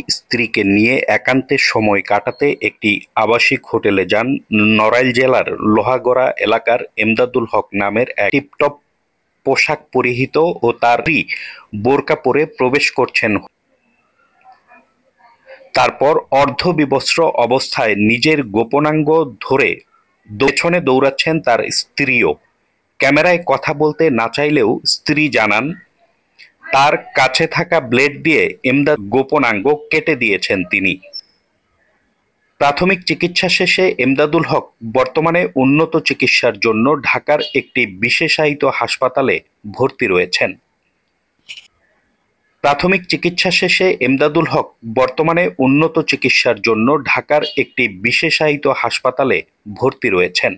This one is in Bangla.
স্ত্রীকে নিয়ে একান্তে সময় কাটাতে একটি আবাসিক হোটেলে যান নড়াইল জেলার লোহাগড়া এলাকার এমদাদুল হক নামের এক টিপটপ পোশাক পরিহিত ও তার স্ত্রী বোরকা পরে প্রবেশ করছেন। তারপর অর্ধবিবস্ত্র অবস্থায় নিজের গোপনাঙ্গ ধরে পেছনে দৌড়াচ্ছেন তার স্ত্রীও। ক্যামেরায় কথা বলতে না চাইলেও স্ত্রী জানান, তার কাছে থাকা ব্লেড দিয়ে এমদাদ গোপনাঙ্গ কেটে দিয়েছেন তিনি। প্রাথমিক চিকিৎসা শেষে এমদাদুল হক বর্তমানে উন্নত চিকিৎসার জন্য ঢাকার একটি বিশেষায়িত হাসপাতালে ভর্তি রয়েছেন। প্রাথমিক চিকিৎসা শেষে এমদাদুল হক বর্তমানে উন্নত চিকিৎসার জন্য ঢাকার একটি বিশেষায়িত হাসপাতালে ভর্তি রয়েছেন।